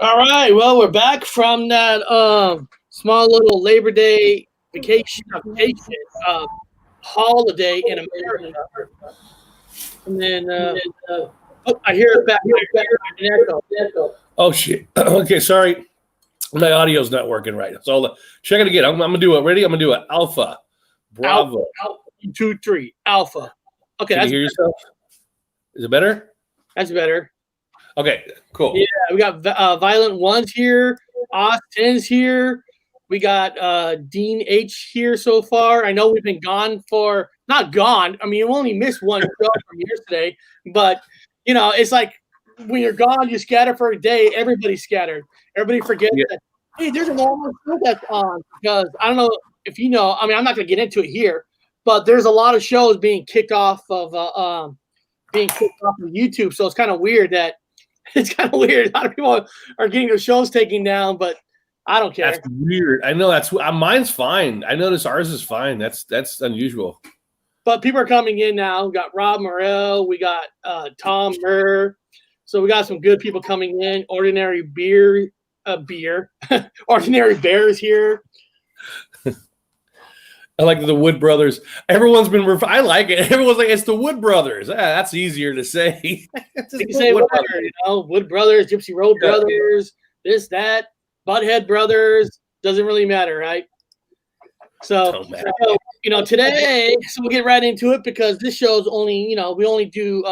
All right. Well, we're back from that small little Labor Day vacation, holiday in America, and then I hear it back. I hear an echo. Oh shit. Okay, sorry. My audio's not working right. So check it again. I'm gonna do it. Ready? I'm gonna do it. Alpha. Bravo. Alpha, 2, 3. Alpha. Okay. Can you hear yourself? Is it better? That's better. Okay, cool. Yeah, we got Violent Ones here. Austin's here. We got Dean H here so far. I know we've been gone for not gone. I mean, we only missed one show from yesterday, but you know, it's like when you're gone, you scatter for a day. Everybody's scattered. Everybody forgets that. Hey, there's a normal show that's on because I don't know if you know. I mean, I'm not going to get into it here, but there's a lot of shows being kicked off of YouTube. So it's kind of weird that. It's kind of weird. A lot of people are getting their shows taken down, but I don't care. That's weird. I know that's mine's fine. I notice ours is fine. That's unusual. But people are coming in now. We got Rob Morrell. We got Tom Murr. So we got some good people coming in. Ordinary Ordinary Bears here. I like the Wood Brothers. Everyone's been. I like it. Everyone's like, it's the Wood Brothers. That's easier to say. You can say Wood Brothers, you know, Wood Brothers, Gypsy Road Brothers, this, that, Butthead Brothers. Doesn't really matter, right? So you know, today, so we'll get right into it because this show's only, you know, we only do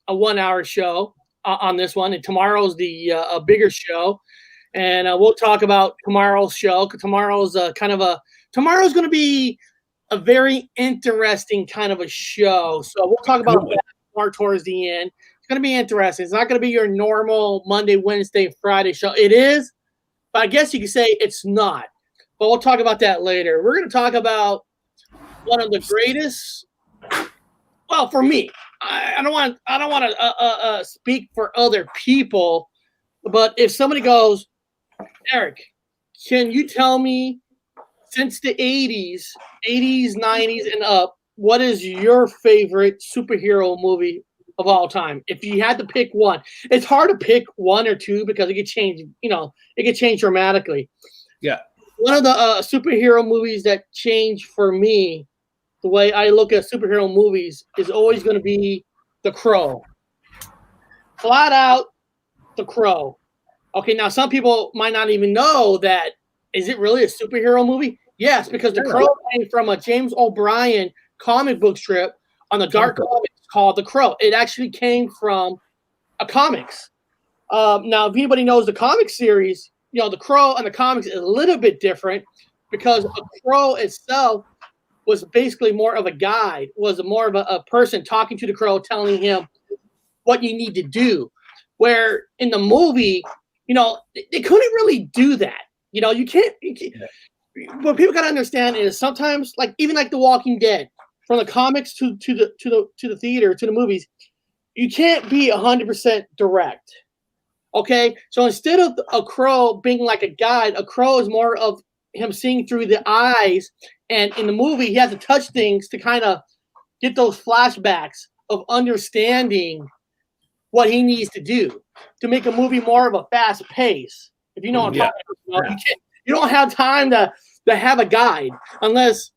a 1 hour show on this one, and tomorrow's the a bigger show, and we'll talk about tomorrow's show. Tomorrow's tomorrow's going to be a very interesting kind of a show. So we'll talk about that more towards the end. It's going to be interesting. It's not going to be your normal Monday, Wednesday, Friday show. It is, but I guess you could say it's not. But we'll talk about that later. We're going to talk about one of the greatest. Well, for me, I don't want to speak for other people, but if somebody goes, Eric, can you tell me since the 80s, 90s, and up, what is your favorite superhero movie of all time? If you had to pick one, it's hard to pick one or two because it could change. You know, it could change dramatically. Yeah. One of the superhero movies that changed for me, the way I look at superhero movies, is always going to be The Crow. Flat out, The Crow. Okay, now some people might not even know that. Is it really a superhero movie? Yes, because The Crow came from a James O'Brien comic book strip on the Dark Comics called The Crow. It actually came from a comics. Now, if anybody knows the comic series, you know, The Crow and the comics is a little bit different because The Crow itself was basically more of a guide, was more of a person talking to the Crow, telling him what you need to do. Where in the movie, you know, they couldn't really do that. You know, you can't what people gotta understand is sometimes, like even like The Walking Dead, from the comics to the theater to the movies, you can't be 100% direct. Okay, so instead of a Crow being like a guide, a Crow is more of him seeing through the eyes, and in the movie he has to touch things to kind of get those flashbacks of understanding what he needs to do to make a movie more of a fast pace. If you know what I'm talking about, you don't have time to have a guide unless,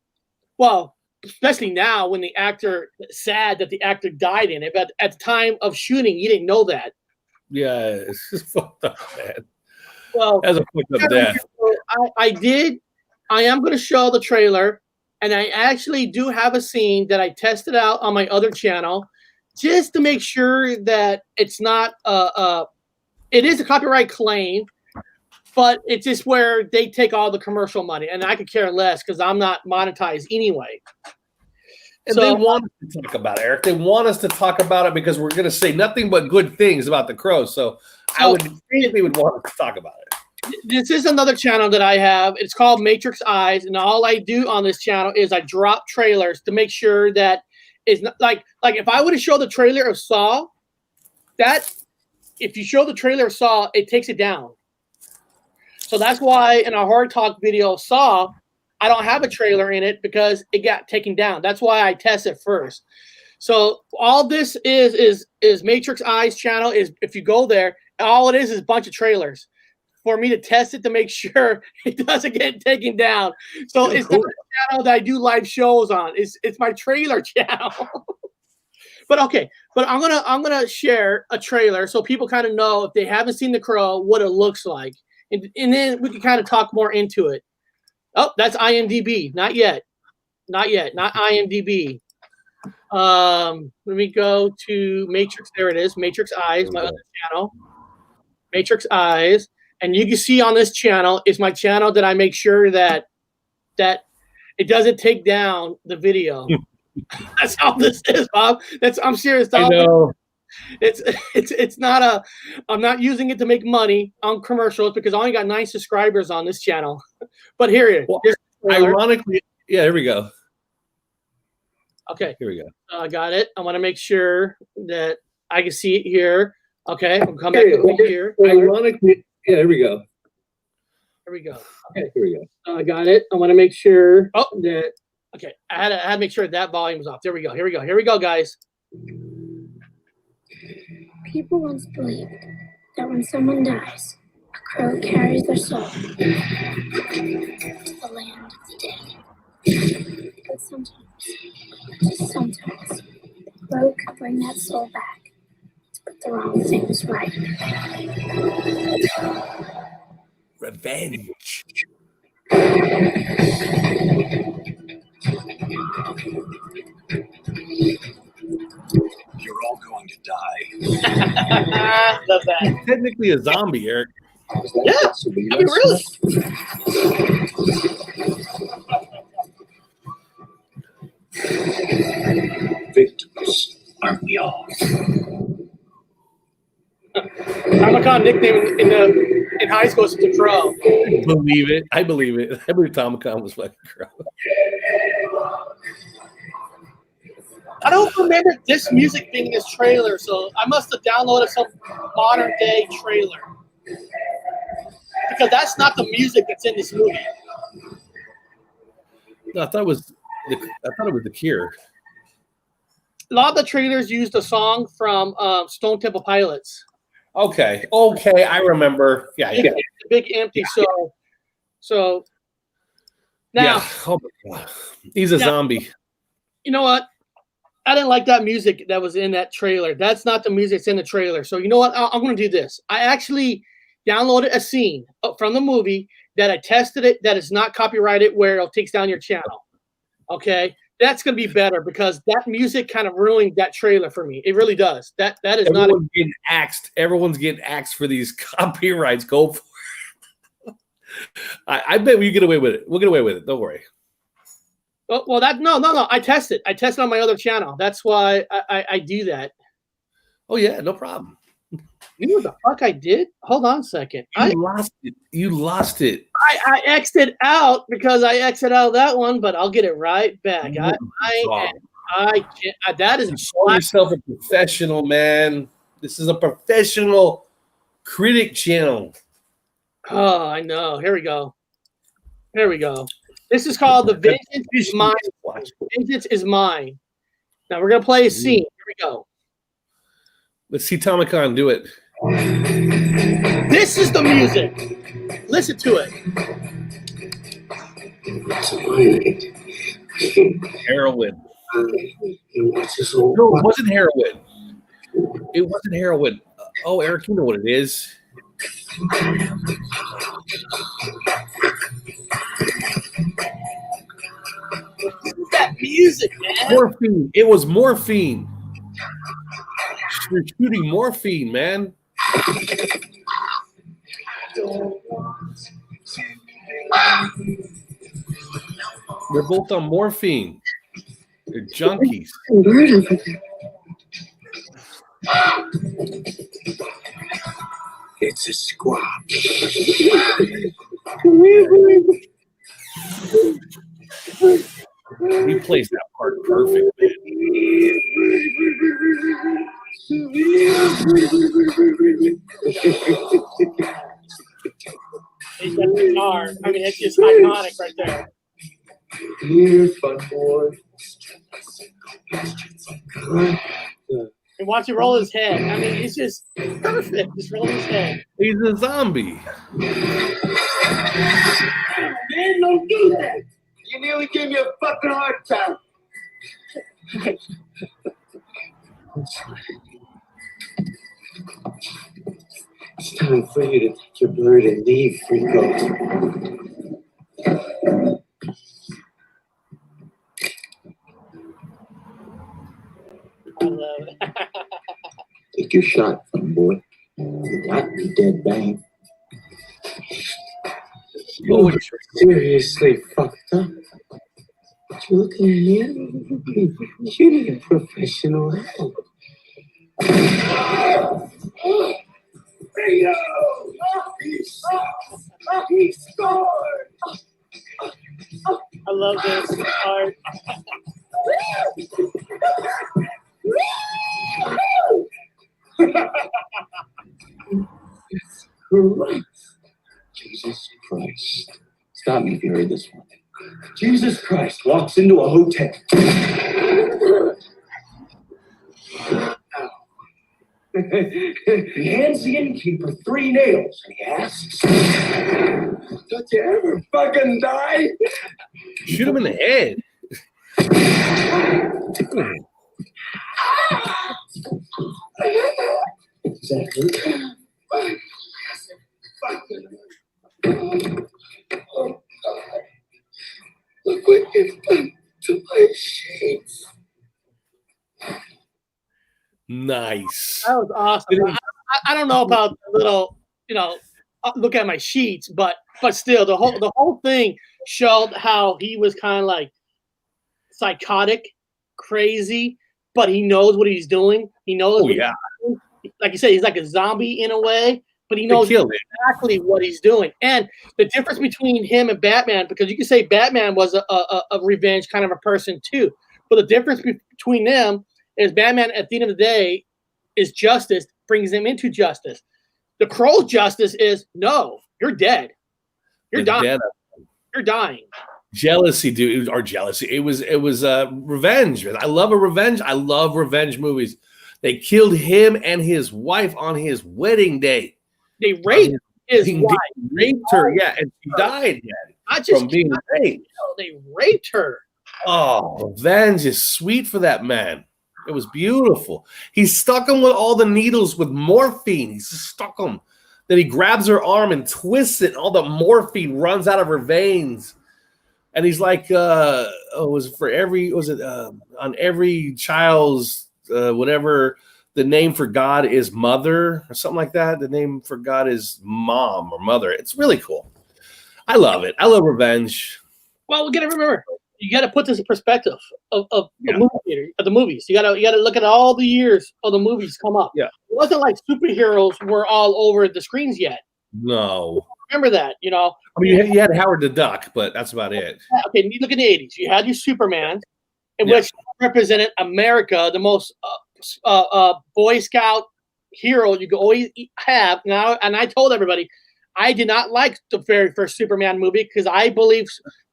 well, especially now when the actor, sad that the actor died in it, but at the time of shooting, you didn't know that. Yeah, it's just fucked up, man. Well, as a fucked up death. I am going to show the trailer, and I actually do have a scene that I tested out on my other channel just to make sure that it's not it is a copyright claim, but it's just where they take all the commercial money, and I could care less because I'm not monetized anyway. And they want us to talk about it, Eric. They want us to talk about it because we're going to say nothing but good things about the Crow. So I would think they would want us to talk about it. This is another channel that I have. It's called Matrix Eyes, and all I do on this channel is I drop trailers to make sure that it's not like if I would have showed the trailer of Saw, that if you show the trailer of Saw, it takes it down. So that's why in a hard talk video of Saw, I don't have a trailer in it because it got taken down. That's why I test it first. So all this is Matrix Eyes channel. Is if you go there, all it is a bunch of trailers for me to test it to make sure it doesn't get taken down. So it's not a channel that I do live shows on. It's my trailer channel. But okay, but I'm gonna share a trailer so people kind of know if they haven't seen The Crow what it looks like, and then we can kind of talk more into it. Oh, that's IMDb. Not yet. Not IMDb. Let me go to Matrix. There it is. Matrix Eyes, my other channel. Matrix Eyes, and you can see on this channel is my channel that I make sure that it doesn't take down the video. That's how this is, Bob. I'm serious. I know. It's not a. I'm not using it to make money on commercials because I only got 9 subscribers on this channel. But here it is. Well, ironically, yeah. Here we go. Okay. Here we go. I got it. I want to make sure that I can see it here. Okay. We'll come back over here. Ironically, yeah. Here we go. Here we go. Okay. Here we go. I got it. I want to make sure that. Okay. I had to make sure that volume was off. There we go. Here we go, guys. People once believed that when someone dies, a crow carries their soul to the land of the dead. But sometimes, just sometimes, the crow can bring that soul back to put the wrong things right. Revenge. You're all going to die. Love that. He's technically a zombie, Eric. Yeah. I mean, really. Victims, aren't we all? Tamacon nickname in high school is The Crow. I believe it. I believe Tamacon was like a crow. I don't remember this music being in this trailer, so I must have downloaded some modern day trailer. Because that's not the music that's in this movie. No, I thought it was The Cure. A lot of the trailers used a song from Stone Temple Pilots. Okay, I remember. Yeah. The Big Empty. So now, yeah. Oh my God. He's a zombie. You know what? I didn't like that music that was in that trailer. That's not the music that's in the trailer. So you know what? I'm going to do this. I actually downloaded a scene from the movie that I tested it that is not copyrighted where it takes down your channel. Okay? That's going to be better because that music kind of ruined that trailer for me. It really does. That is Everyone's getting axed. Everyone's getting axed for these copyrights. Go for it. I bet we get away with it. We'll get away with it. Don't worry. Well, no. I tested on my other channel. That's why I do that. Oh yeah, no problem. You know what the fuck I did? Hold on a second. You lost it. I exited out because I exited out of that one, but I'll get it right back. That is Call yourself a professional, man. This is a professional critic channel. Oh, I know. Here we go. This is called The Vengeance is Mine. Vengeance is Mine. Now we're gonna play a scene. Here we go. Let's see Tamacon do it. This is the music. Listen to it. Heroin. No, it wasn't heroin. It wasn't heroin. Oh, Eric, you know what it is. That music, man. Morphine. It was morphine. You're shooting morphine, man. They're both on morphine. They're junkies. It's a squad. He plays that part perfect, man. He's got the guitar. I mean, it's just iconic right there. Here, Funboy. Here And watch him roll his head. I mean, it's just perfect. Just roll his head. He's a zombie. Man, don't do that. You nearly gave me a fucking heart attack. It's time for you to take your bird and leave, Freako. I love it. Take your shot, Funboy. You got me dead bang. Oh, You're seriously fucked up. But you look in the mirror. You need professional help. Hey, he scored! I love this part. Correct. Jesus Christ. Stop me if you heard this one. Jesus Christ walks into a hotel. He hands the innkeeper 3 nails and he asks, "Did you ever fucking die?" shoot him in the head. Exactly. Oh, God. Look what you've done to my sheets. Nice. That was awesome. I don't know about the little, look at my sheets, but still, the whole thing showed how he was kind of like psychotic, crazy, but he knows what he's doing. He knows. Oh, yeah. Like you said, he's like a zombie in a way, but he knows exactly what he's doing. And the difference between him and Batman, because you can say Batman was a revenge kind of a person too, but the difference between them is Batman at the end of the day is justice, brings him into justice. The Crow's justice is no, you're dead. You're dying. Dead. You're dying. Jealousy, dude, or jealousy. It was revenge. I love a revenge. I love revenge movies. They killed him and his wife on his wedding day. They raped his wife. They raped her, yeah, and she died Not just from being raped. They raped her. Oh, revenge is sweet for that man. It was beautiful. He stuck him with all the needles with morphine. He just stuck him. Then he grabs her arm and twists it. And all the morphine runs out of her veins. And he's like, on every child's, whatever the name for God is mother or something like that. The name for God is mom or mother. It's really cool. I love it. I love revenge. Well, we got to remember, you got to put this in perspective of the movie theater, of the movies. You got to look at all the years of the movies come up. Yeah. It wasn't like superheroes were all over the screens yet. No. Remember that, I mean, you had Howard the Duck, but that's about it. Okay, you look in the 80s. You had your Superman, in which represented America, the most Boy Scout hero you could always have. Now, and I told everybody, I did not like the very first Superman movie because I believe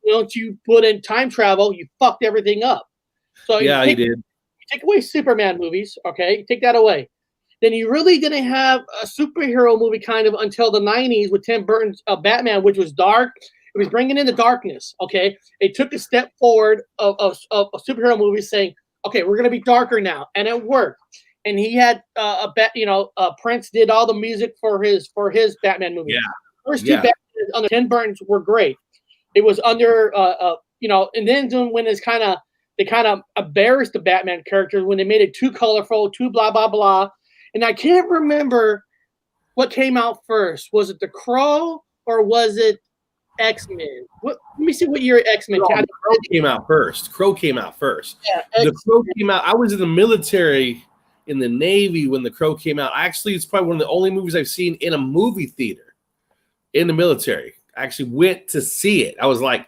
once you put in time travel, you fucked everything up. So yeah, you did. You take away Superman movies, okay? You take that away. Then you really didn't have a superhero movie kind of until the 90s with Tim Burton's Batman, which was dark. It was bringing in the darkness, okay? It took a step forward of superhero movies saying, okay, we're going to be darker now. And it worked. And he had Prince did all the music for his Batman movie. Yeah. First two Batman under Tim Burton's were great. It was under, and then when they kind of embarrassed the Batman characters when they made it too colorful, too blah, blah, blah. And I can't remember what came out first. Was it The Crow or was it X-Men? Let me see what year X-Men Crow came out first. Yeah, The Crow came out. I was in the military in the Navy when The Crow came out. Actually, it's probably one of the only movies I've seen in a movie theater in the military. I actually went to see it. I was like,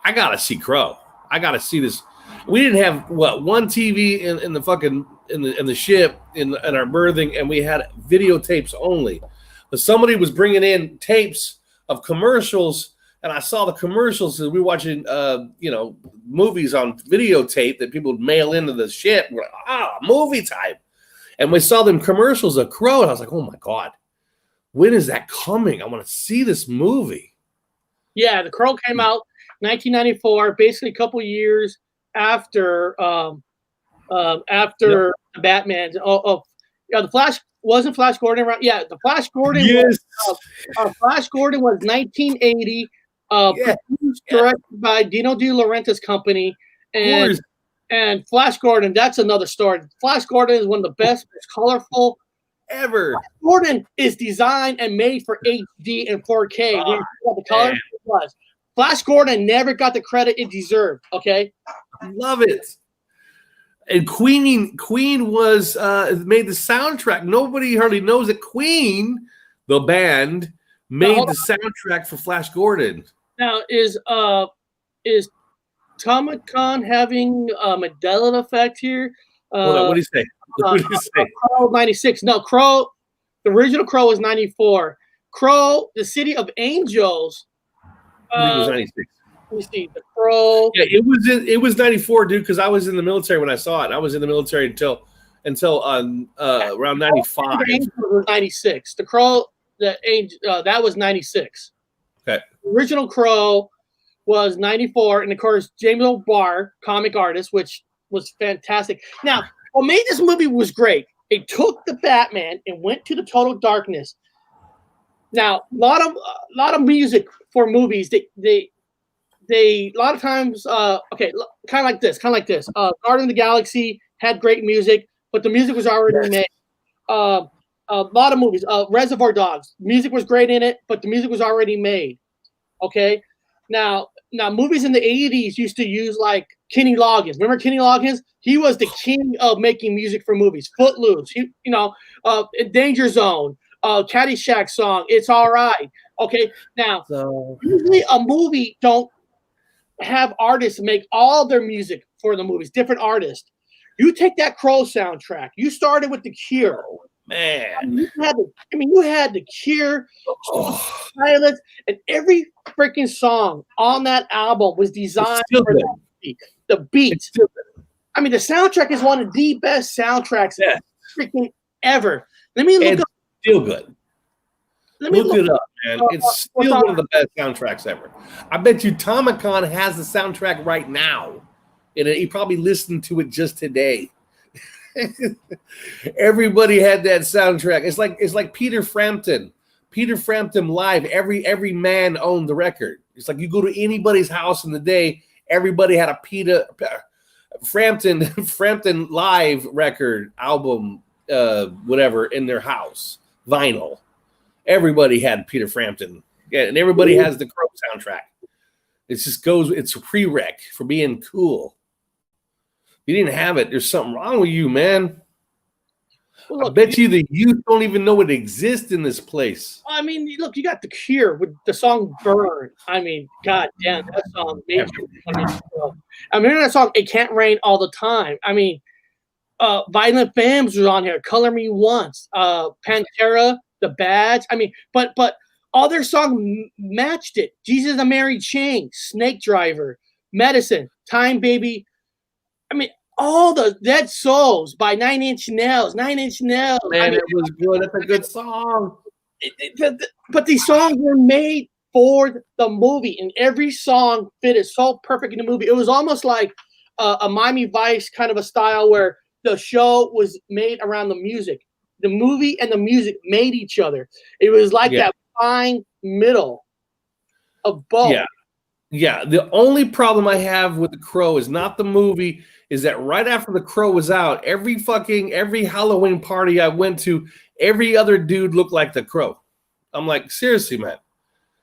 I got to see Crow. I got to see this. We didn't have one TV in the fucking in the ship in our berthing, and we had videotapes only. But somebody was bringing in tapes of commercials, and I saw the commercials. And we were watching, movies on videotape that people would mail into the ship. We're like, movie time. And we saw them commercials of Crow, and I was like, oh my God, when is that coming? I want to see this movie. Yeah, The Crow came out 1994, basically a couple years after Batman. Yeah, the Flash wasn't Flash Gordon around. Yeah, the Flash Gordon. Yes. Flash Gordon was 1980. Produced, directed by Dino De Laurentiis company, and Flash Gordon. That's another story. Flash Gordon is one of the best, most colorful ever. Flash Gordon is designed and made for HD and 4K. The color it was. Flash Gordon never got the credit it deserved. Okay, love it. And Queen was made the soundtrack. Nobody hardly knows that Queen, the band, made the soundtrack for Flash Gordon. Now is Tomicon having a Mandela effect here? Hold on, what do you say? What do you say? Crow 96. No, Crow. The original Crow was 94. Crow, the City of Angels. I think it was 96. Let me see. The Crow. Yeah, it was 94, dude. Because I was in the military when I saw it. I was in the military until around 95. The Angel was 96. The Crow, that was 96. Okay. The original Crow was 94, and of course James O'Barr, comic artist, which was fantastic. Now, what made this movie was great. It took the Batman and went to the total darkness. Now, a lot of music for movies. They a lot of times, kind of like this. Guardians of the Galaxy had great music, but the music was already made. A lot of movies. Reservoir Dogs, music was great in it, but the music was already made. Okay, now movies in the 80s used to use like Kenny Loggins. Remember Kenny Loggins? He was the king of making music for movies. Footloose, Danger Zone, Caddyshack song, It's All Right. Okay, now usually a movie don't have artists make all their music for the movies, different artists. You take that Crow soundtrack. You started with The Cure. Man, you had The Cure, Silence, and every freaking song on that album was designed for the beats. I mean, the soundtrack is one of the best soundtracks freaking ever. Let me look up. Still good. Look it up, man. It's still one of the best soundtracks ever. I bet you Tomicon has the soundtrack right now, and he probably listened to it just today. Everybody had that soundtrack. It's like Peter Frampton. Peter Frampton live. Every man owned the record. It's like you go to anybody's house in the day, everybody had a Peter Frampton live record album, whatever, in their house, vinyl. Everybody had Peter Frampton. Yeah, and everybody has the Crow soundtrack. It just goes. It's a prereq for being cool. You didn't have it. There's something wrong with you, man. Well, look, I bet you the youth don't even know it exists in this place. I mean, look, you got The Cure with the song "Burn." I mean, god damn, that song made you. I mean, that song "It Can't Rain All the Time." I mean, Violent Femmes was on here. "Color Me Once," Pantera, "The Badge." I mean, but all their songs matched it. "Jesus and Mary Chain," "Snake Driver," "Medicine," "Time Baby." I mean, all the Dead Souls by 9 Inch Nails. 9 Inch Nails. Man, it was good. That's a good song. But these songs were made for the movie, and every song fitted so perfect in the movie. It was almost like a Miami Vice kind of a style where the show was made around the music. The movie and the music made each other. It was like that fine middle of both. Yeah. The only problem I have with The Crow is not the movie. Is that right after The Crow was out, every Halloween party I went to, every other dude looked like The Crow. I'm like, seriously, man.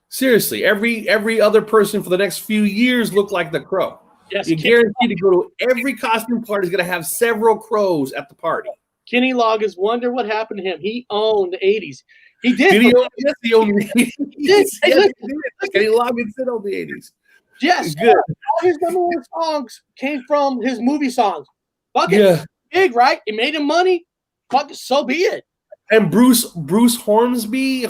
Seriously, every other person for the next few years looked like The Crow. Yes, you're guaranteed to go to every costume party is going to have several crows at the party. Kenny Loggins, wonder what happened to him. He owned the 80s. He did. Did he own the 80s? Yes, he did. Kenny Loggins did own the 80s. Yes, good. All his number one songs came from his movie songs. Fuck it, big, right? It made him money. Fuck it, so be it. And Bruce Hornsby,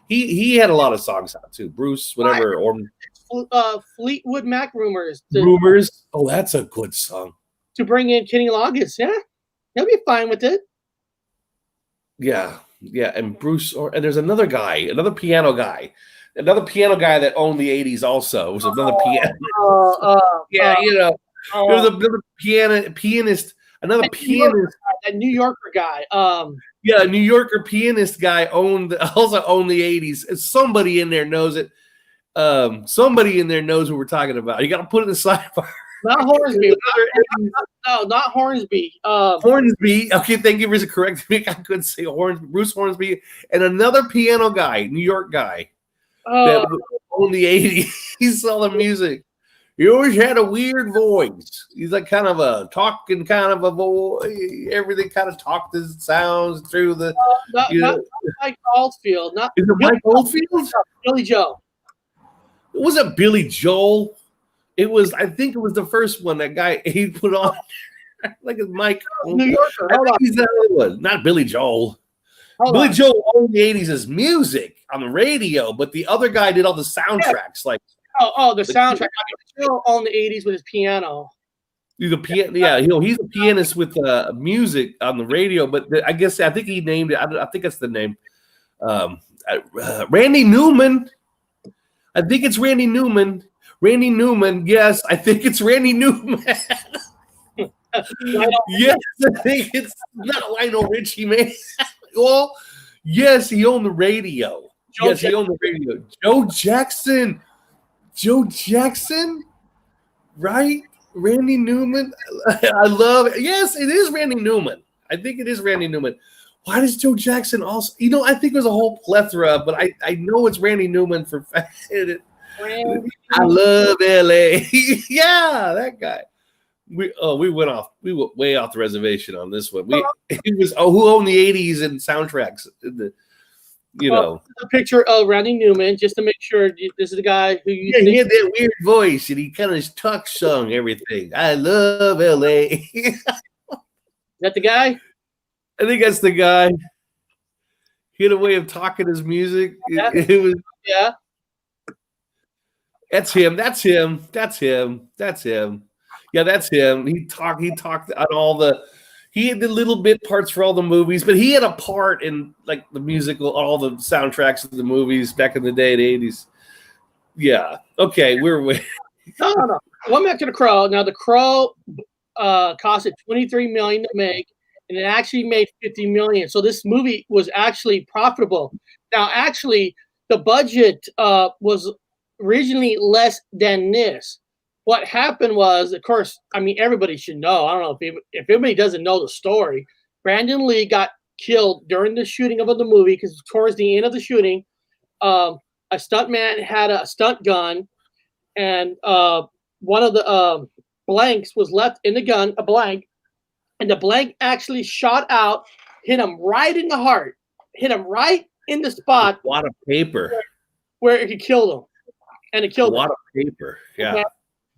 he had a lot of songs out too. Bruce, whatever. Fleetwood Mac Rumors. Rumors. Oh, that's a good song. to bring in Kenny Loggins. Yeah, he'll be fine with it. Yeah, and Bruce, and there's another guy, another piano guy that owned the '80s. Also, it was another piano. There was another pianist, another pianist, a New Yorker guy. A New Yorker pianist guy also owned the '80s. And somebody in there knows it. Somebody in there knows what we're talking about. You got to put it in the sidebar. Not Hornsby. No, not Hornsby. Hornsby. Okay, thank you for correcting me. I couldn't say Bruce Hornsby, and another piano guy, New York guy, that owned the '80s. He saw the music. He always had a weird voice. He's like kind of a talking kind of a voice. Everything kind of talked as it sounds through the. Not Mike Oldfield. Is it Mike Oldfield? Billy Joel. It wasn't Billy Joel. It was. I think it was the first one. That guy he put on. Like it's Mike. New Yorker. I think he's that one. Not Billy Joel. Billy Joel owned the '80s as music on the radio, but the other guy did all the soundtracks. Like the soundtrack. Joel owned the '80s with his piano. He's a piano. Yeah, he's a pianist with music on the radio. But I think he named it. I think that's the name. Randy Newman. I think it's Randy Newman. Randy Newman. Yes, I think it's Randy Newman. Yes, I think it's not Lionel Richie, man. Well, yes, he owned the radio. He owned the radio. Joe Jackson, right? Randy Newman. I love it. Yes, it is Randy Newman. I think it is Randy Newman. Why does Joe Jackson also? I think there's a whole plethora, but I know it's Randy Newman for fact. I love LA. Yeah, that guy. We went way off the reservation on this one. It was who owned the '80s and soundtracks. A picture of Randy Newman just to make sure this is the guy who he had that weird voice and he kind of talk sung everything. I love LA. Is that the guy? I think that's the guy. He had a way of talking his music. Yeah. It was That's him. Yeah, that's him. He talked on all he had the little bit parts for all the movies, but he had a part in like the musical, all the soundtracks of the movies back in the day, the '80s. Yeah. Okay, we're No. Going back to The Crow. Now, The Crow costed $23 million to make, and it actually made $50 million. So this movie was actually profitable. Now, actually, the budget was originally less than this. What happened was, of course, everybody should know. I don't know if everybody doesn't know the story. Brandon Lee got killed during the shooting of the movie because towards the end of the shooting, a stuntman had a stunt gun, and one of the blanks was left in the gun, a blank, and the blank actually shot out, hit him right in the heart, hit him right in the spot. A lot of paper. Where it killed him. And it killed him. A lot of paper, yeah. Okay.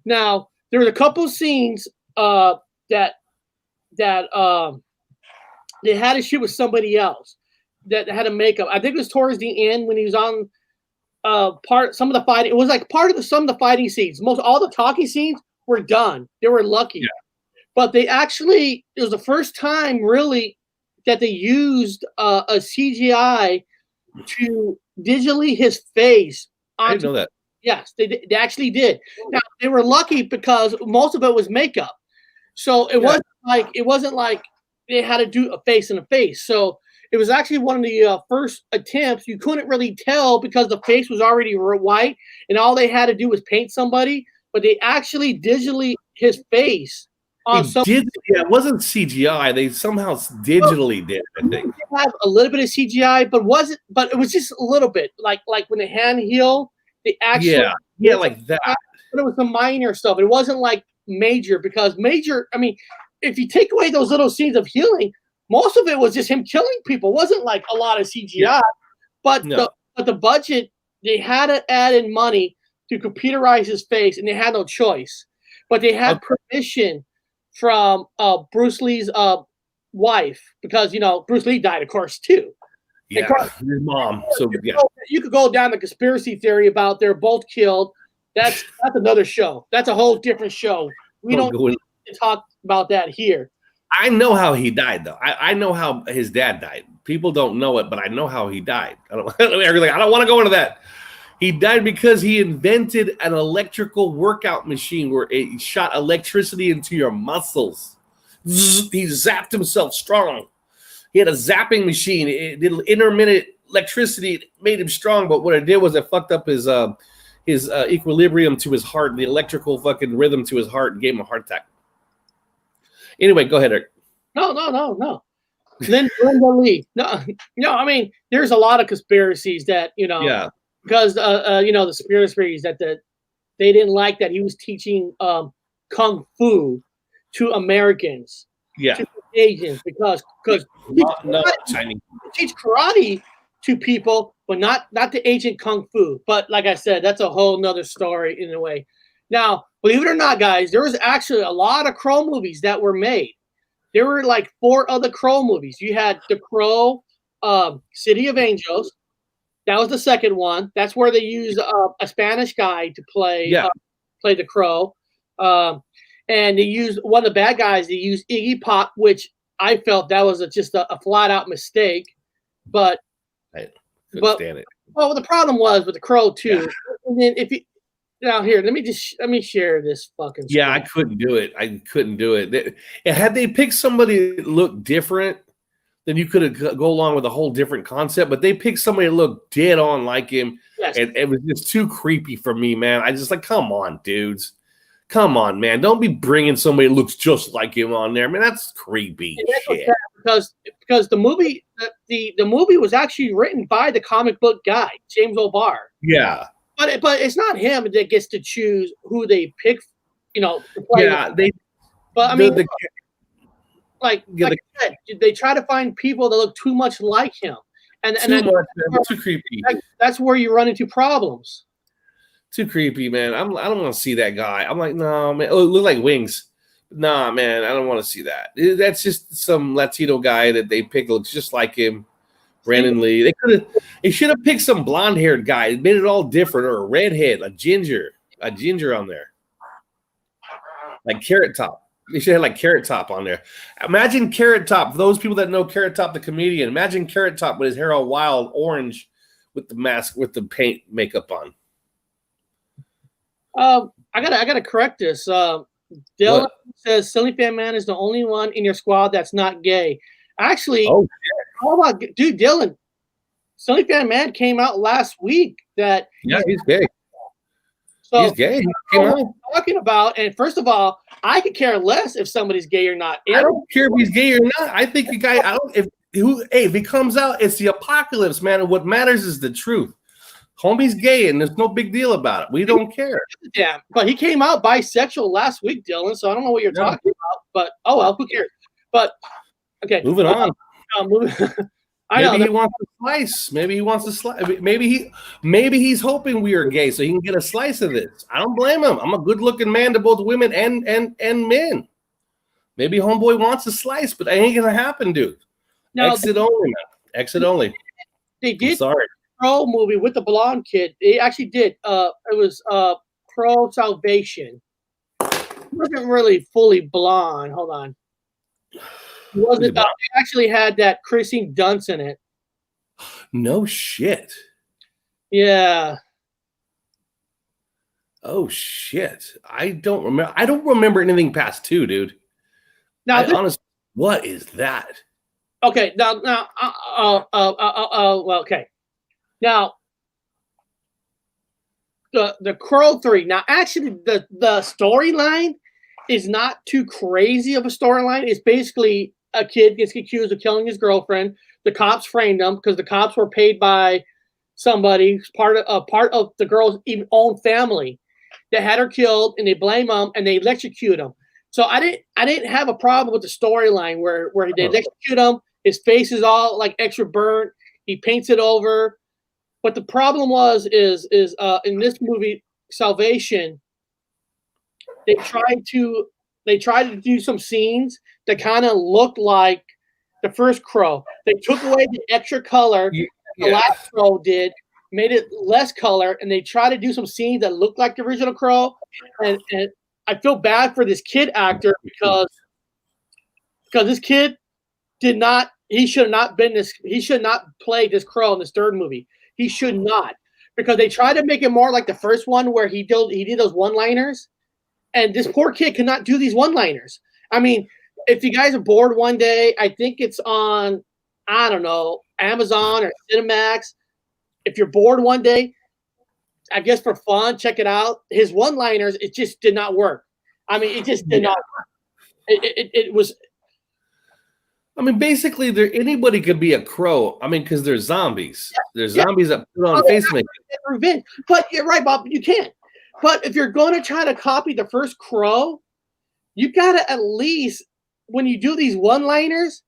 Now, there were a couple scenes that they had to shoot with somebody else that had a makeup. I think it was towards the end when he was on some of the fighting. It was like some of the fighting scenes. All the talking scenes were done. They were lucky. Yeah. But it was the first time really that they used a CGI to digitally his face. I didn't know that. Yes, they actually did. Now they were lucky because most of it was makeup, so it wasn't like they had to do a face and a face. So it was actually one of the first attempts. You couldn't really tell because the face was already white, and all they had to do was paint somebody. But they actually digitally his face on something. It wasn't CGI. They somehow digitally did. I think they have a little bit of CGI, but it was just a little bit like when the hand healed. The actual like that. But it was the minor stuff. It wasn't like major because major. If you take away those little scenes of healing, most of it was just him killing people. It wasn't like a lot of CGI. Yeah. But the budget, they had to add in money to computerize his face, and they had no choice. But they had permission from Bruce Lee's wife because Bruce Lee died, of course, too. Yeah, his mom. So you could go down the conspiracy theory about they're both killed. That's another show. That's a whole different show. We don't go to talk about that here. I know how he died, though. I know how his dad died. People don't know it, but I know how he died. I don't want to go into that. He died because he invented an electrical workout machine where it shot electricity into your muscles. He zapped himself strong. He had a zapping machine. It did intermittent electricity. It made him strong, but what it did was it fucked up his equilibrium to his heart, the electrical fucking rhythm to his heart, and gave him a heart attack. Anyway, go ahead, Eric. No. Linda Lee. No. I mean, there's a lot of conspiracies that Yeah. because the conspiracies that they didn't like that he was teaching kung fu to Americans, Yeah. to Asians, because teach karate to people, but not the ancient kung fu. But like I said, that's a whole nother story in a way. Now, believe it or not, guys, there was actually a lot of Crow movies that were made. There were like 4 other Crow movies. You had The Crow, City of Angels. That was the second one. That's where they used a Spanish guy to play the Crow. And they used one of the bad guys. They used Iggy Pop, which I felt that was just a flat out mistake. But I couldn't stand it. Well, the problem was with The Crow too. Yeah. And then if you now here, let me share this fucking. Yeah, I couldn't do it. Had they picked somebody that looked different, then you could have go along with a whole different concept. But they picked somebody that looked dead on like him, yes. And it was just too creepy for me, man. I just like, come on, dudes, come on, man. Don't be bringing somebody that looks just like him on there, man. That's creepy. Shit. Because the movie was actually written by the comic book guy, James O'Barr. Yeah. But it's not him that gets to choose who they pick, to play. Yeah, But I mean, I said, they try to find people that look too much like him, and too creepy. That's where you run into problems. Too creepy, man. I don't want to see that guy. I'm like, no, man. Oh, it look like wings. Nah, man, I don't want to see that. That's just some Latino guy that they picked looks just like him. Brandon Lee. They should have picked some blonde-haired guy. It made it all different, or a redhead, a ginger on there, like Carrot Top. They should have like Carrot Top on there. Imagine Carrot Top. For those people that know Carrot Top, the comedian, imagine Carrot Top with his hair all wild orange, with the mask, with the paint makeup on. I gotta correct this. Dylan says Silly Fan Man is the only one in your squad that's not gay. Actually, how about dude Dylan? Silly Fan Man came out last week that he's gay. So he's gay. He came out talking about, and first of all, I could care less if somebody's gay or not. I don't care if he's gay or not. I think the guy. If he comes out, it's the apocalypse, man. And what matters is the truth. Homie's gay, and there's no big deal about it. We don't care. Yeah, but he came out bisexual last week, Dylan. So I don't know what you're talking about, but oh well, who cares? But okay, moving on. Maybe he wants a slice. Maybe he wants a slice. Maybe he's hoping we are gay so he can get a slice of this. I don't blame him. I'm a good-looking man to both women and men. Maybe homeboy wants a slice, but it ain't gonna happen, dude. No, exit only, man. Exit only. They did. Sorry. Pro movie with the blonde kid. They actually did. It was Pro Salvation. It wasn't really fully blonde. Hold on. It wasn't. It actually had that Kristen Dunst in it. No shit. Yeah. Oh shit. I don't remember anything past 2, dude. Now, honestly, what is that? Okay. Well, okay. Now, the Crow 3. Now, actually, the storyline is not too crazy of a storyline. It's basically a kid gets accused of killing his girlfriend. The cops framed him because the cops were paid by somebody, part of the girl's own family, that had her killed, and they blame him and they electrocute him. So I didn't have a problem with the storyline where they electrocute him. His face is all like extra burnt. He paints it over. But the problem is in this movie, Salvation, they tried to do some scenes that kind of looked like the first Crow. They took away the extra color the last Crow did, made it less color, and they tried to do some scenes that looked like the original Crow, and I feel bad for this kid actor because this kid he should not play this crow in this third movie. He should not, because they tried to make it more like the first one where he did those one-liners, and this poor kid could not do these one-liners. I mean, if you guys are bored one day, I think it's on, I don't know, Amazon or Cinemax. If you're bored one day, I guess for fun, check it out. His one-liners, it just did not work. I mean, it just did not work. It was. I mean, basically, anybody could be a crow. I mean, because they're zombies. There's zombies that put on face makeup. Revenge. But you're right, Bob. You can't. But if you're going to try to copy the first Crow, you got to at least, when you do these one-liners,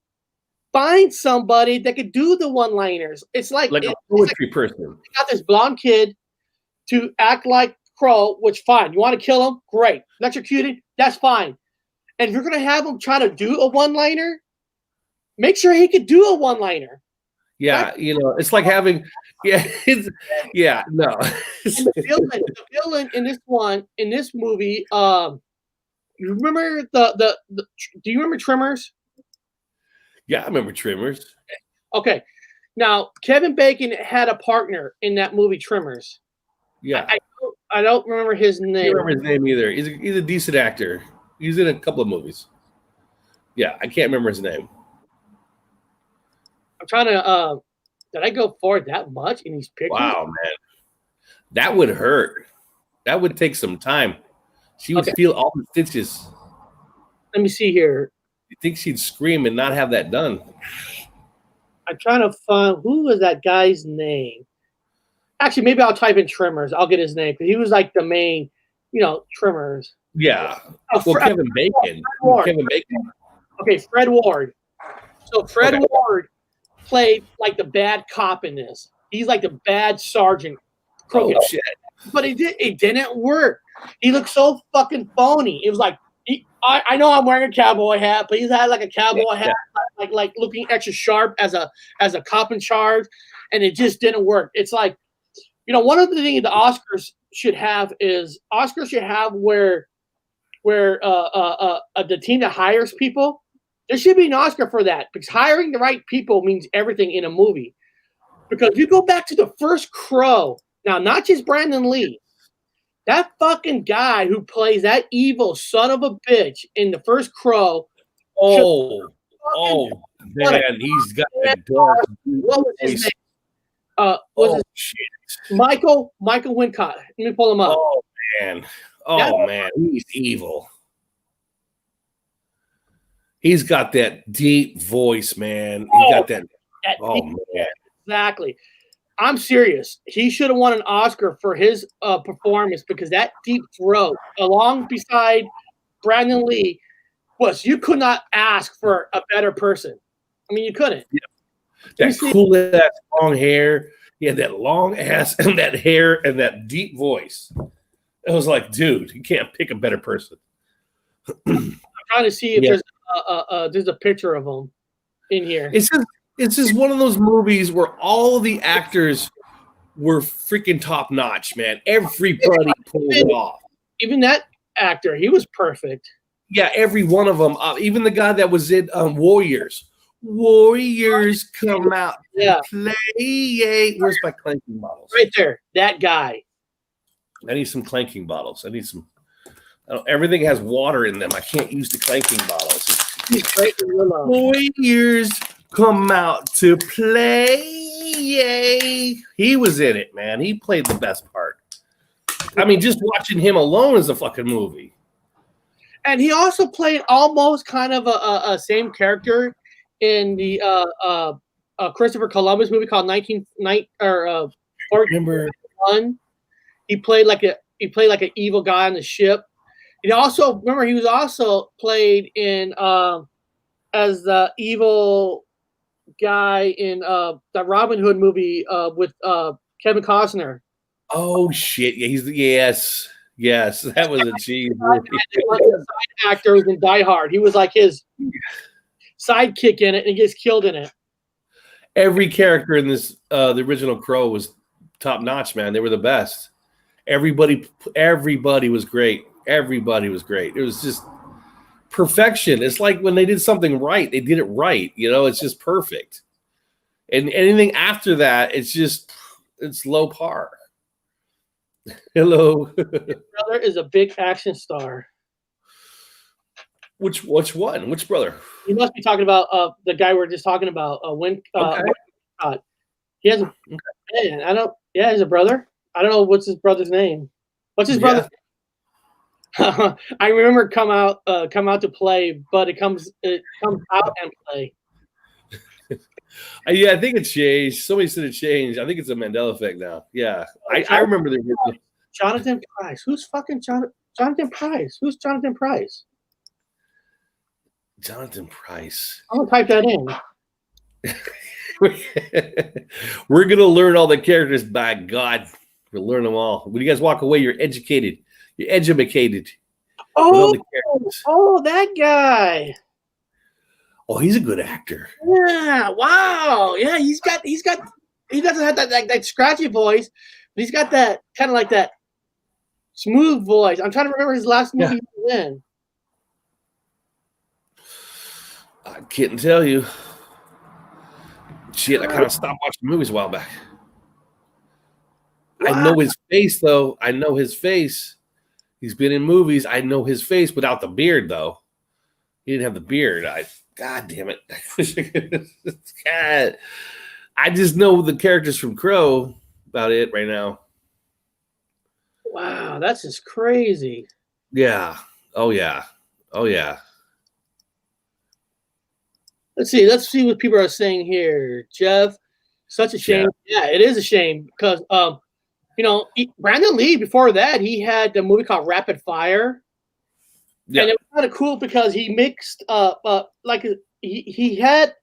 find somebody that could do the one-liners. It's like a poetry person. You got this blonde kid to act like Crow, which fine. You want to kill him? Great. Electrocuted? That's fine. And if you're going to have him try to do a one-liner, make sure he could do a one-liner. Yeah, it's like having, no. And the villain in this movie, you remember do you remember Tremors? Yeah, I remember Tremors. Okay. Now, Kevin Bacon had a partner in that movie, Tremors. Yeah. I don't remember his name. I don't remember his name either. He's a decent actor. He's in a couple of movies. Yeah, I can't remember his name. I'm trying to did I go forward that much in these pictures? Wow, man. That would hurt. That would take some time. She would feel all the stitches. Let me see here. You think she'd scream and not have that done? I'm trying to find who was that guy's name. Actually, maybe I'll type in Tremors. I'll get his name because he was like the main, Tremors. Yeah. Kevin Bacon. Kevin Bacon. Okay, Fred Ward. So Fred Ward played like the bad cop in this. He's like the bad sergeant. Oh shit! But it didn't work. He looked so fucking phony. It was like I know I'm wearing a cowboy hat, but he had like a cowboy hat, like looking extra sharp as a cop in charge, and it just didn't work. It's like, one of the things the Oscars should have where the team that hires people. There should be an Oscar for that, because hiring the right people means everything in a movie. Because you go back to the first Crow, now not just Brandon Lee, that fucking guy who plays that evil son of a bitch in the first Crow. Man, he's got that dark. What was his name? Michael Wincott. Let me pull him up. Oh man, he's evil. He's got that deep voice, man. He got that. Man. Exactly. I'm serious. He should have won an Oscar for his performance, because that deep throat, along beside Brandon Lee, you could not ask for a better person. I mean, you couldn't. Yeah. That cool ass long hair. He had that long ass and that hair and that deep voice. It was like, dude, you can't pick a better person. I'm trying to see if there's a picture of him in here. It's just one of those movies where all of the actors were freaking top notch, man. Everybody pulled it off. Even that actor, he was perfect. Yeah, every one of them. Even the guy that was in Warriors. Warriors come out to play. Where's my clanking bottles? Right there, that guy. I need some clanking bottles. I need some. Everything has water in them. I can't use the clanking bottles. Warriors come out to play. He was in it, man. He played the best part. I mean, just watching him alone is a fucking movie. And he also played almost kind of a same character in the Christopher Columbus movie called 1941. He played like an evil guy on the ship. He also played in as the evil guy in the Robin Hood movie with Kevin Costner. Oh shit! Yeah, yes, that was a cheese movie. Actors in Die Hard. He was like his sidekick in it, and he gets killed in it. Every character in this the original Crow was top notch, man. They were the best. Everybody was great. Everybody was great. It was just perfection. It's like when they did something right, they did it right. You know, it's just perfect. And anything after that, it's low par. Hello. His brother is a big action star. Which one? Which brother? You must be talking about the guy we're just talking about. He has a man. I don't. Yeah, he's a brother. I don't know what's his brother's name. What's his brother's name? I remember come out to play, but it comes out and play. Yeah, I think it changed. Somebody said it changed. I think it's a Mandela effect now. Yeah, I remember the original. Jonathan Price. Who's fucking Jonathan Price? Who's Jonathan Price? Jonathan Price. I'm gonna type that in. We're gonna learn all the characters. By God, we'll learn them all. When you guys walk away, you're educated. You're educated. Oh, that guy. Oh, he's a good actor. Yeah. Wow. Yeah, he doesn't have that scratchy voice, but he's got that kind of like that smooth voice. I'm trying to remember his last movie he was in. I can't tell you. Shit, I kind of stopped watching movies a while back. Wow. I know his face, though. I know his face. He's been in movies. I know his face without the beard, though. He didn't have the beard. God damn it. God. I just know the characters from Crow about it right now. Wow, that's just crazy. Yeah. Oh, yeah. Oh, yeah. Let's see what people are saying here. Jeff, such a shame. Yeah, it is a shame because, Brandon Lee, before that, he had a movie called Rapid Fire. Yeah. And it was kind of cool because he mixed like he had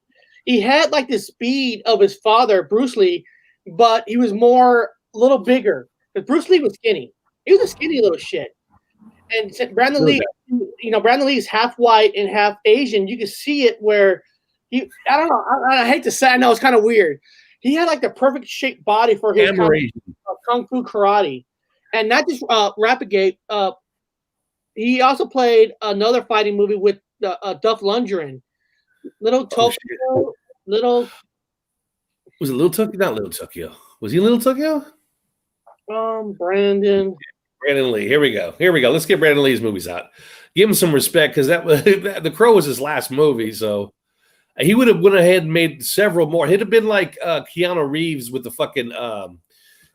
like the speed of his father, Bruce Lee, but he was a little bigger. Because Bruce Lee was skinny. He was a skinny little shit. And Brandon Lee, Brandon Lee is half white and half Asian. You can see it where I don't know. I hate to say, I know it's kind of weird. He had like the perfect shaped body for his kung fu karate, and not just Rapid. He also played another fighting movie with Duff Lundgren. Little Tokyo. Was it Little Tokyo? Not Little Tokyo. Was he Little Tokyo? Brandon Lee. Here we go. Let's get Brandon Lee's movies out. Give him some respect because The Crow was his last movie, so he would have went ahead and made several more. It'd have been like Keanu Reeves with the fucking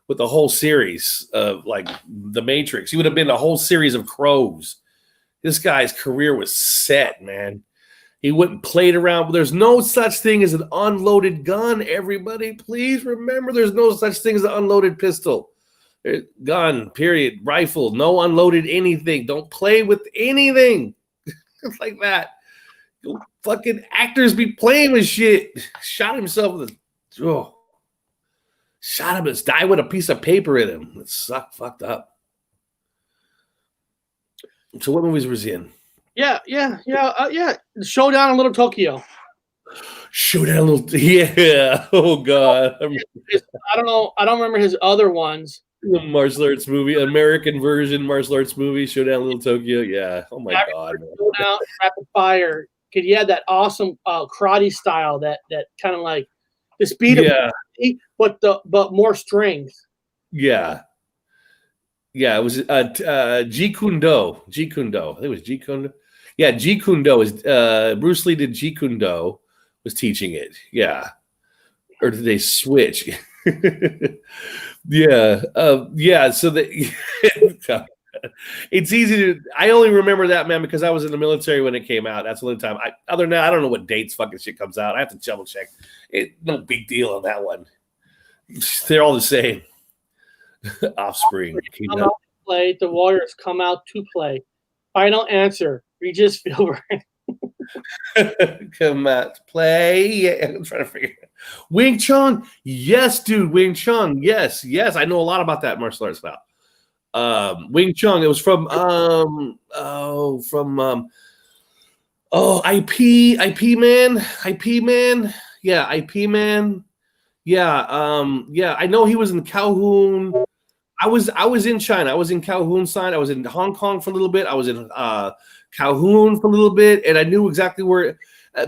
with the whole series of like The Matrix. He would have been a whole series of Crows. This guy's career was set, man. He went and played around, but there's no such thing as an unloaded gun. Everybody, please remember, there's no such thing as an unloaded pistol. Gun, period. Rifle, no unloaded anything. Don't play with anything. It's like that. Fucking actors be playing with shit. Shot himself with shot him. It's died with a piece of paper in him. It sucked. Fucked up. So what movies was he in? Yeah. Showdown in Little Tokyo. Showdown Little. Yeah. Oh God. I don't know. I don't remember his other ones. The martial arts movie, American version martial arts movie, Showdown Little Tokyo. Yeah. Oh my God. Showdown, Rapid Fire. Because he had that awesome karate style that kind of like the speed of karate, but more strength. Yeah. Yeah, it was Jeet Kune Do. Jeet Kune Do. I think it was Jeet Kune Do. Yeah, Jeet Kune Do is Bruce Lee did Jeet Kune Do, was teaching it. Yeah. Or did they switch? Yeah. So it's easy to. I only remember that, man, because I was in the military when it came out. That's the only time. Other than that, I don't know what dates fucking shit comes out. I have to double check. No big deal on that one. They're all the same. Offspring. Come out to play. The Warriors come out to play. Final answer. Regis Philbin. Come out to play. Yeah, I'm trying to figure it out. Wing Chun. Yes, dude. Wing Chun. Yes. I know a lot about that martial arts style. Wing Chun. It was from IP man. Yeah, IP man. Yeah, I know he was in Calhoun. I was in China. I was in Kowloon sign. I was in Hong Kong for a little bit. I was in Kowloon for a little bit, and I knew exactly where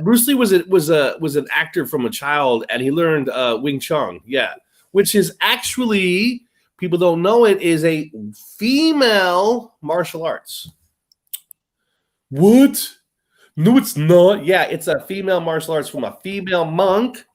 Bruce Lee was an actor from a child, and he learned Wing Chun. Yeah, which is actually, people don't know it, is a female martial arts. What? No, it's not. Yeah, it's a female martial arts from a female monk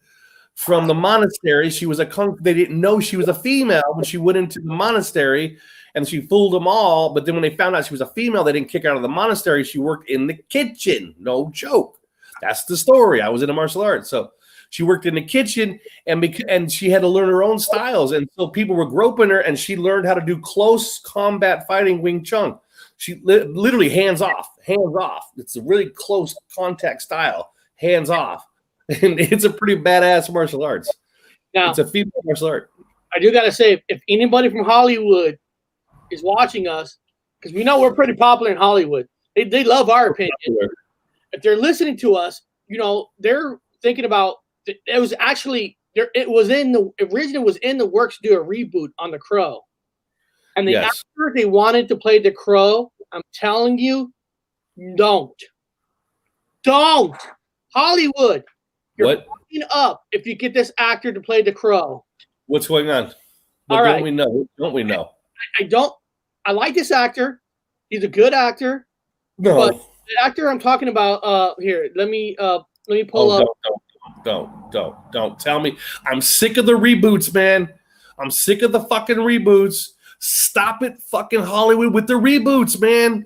from the monastery. She was they didn't know she was a female when she went into the monastery, and she fooled them all. But then when they found out she was a female, they didn't kick her out of the monastery. She worked in the kitchen. No joke. That's the story. I was in a martial arts. So she worked in the kitchen, and she had to learn her own styles. And so people were groping her, and she learned how to do close combat fighting Wing Chun. She literally hands off. It's a really close contact style, hands off. And it's a pretty badass martial arts. Now, it's a female martial art. I do got to say, if anybody from Hollywood is watching us, because we know we're pretty popular in Hollywood, they love our opinion. If they're listening to us, they're thinking about, it was actually, it was originally was in the works to do a reboot on The Crow. And after they wanted to play The Crow, I'm telling you, don't. Hollywood, you're fucking up if you get this actor to play The Crow. What's going on? What don't we know? Don't we know? I like this actor. He's a good actor. No. But the actor I'm talking about, here, let me pull up. Don't tell me. I'm sick of the reboots, man. I'm sick of the fucking reboots. Stop it, fucking Hollywood, with the reboots, man.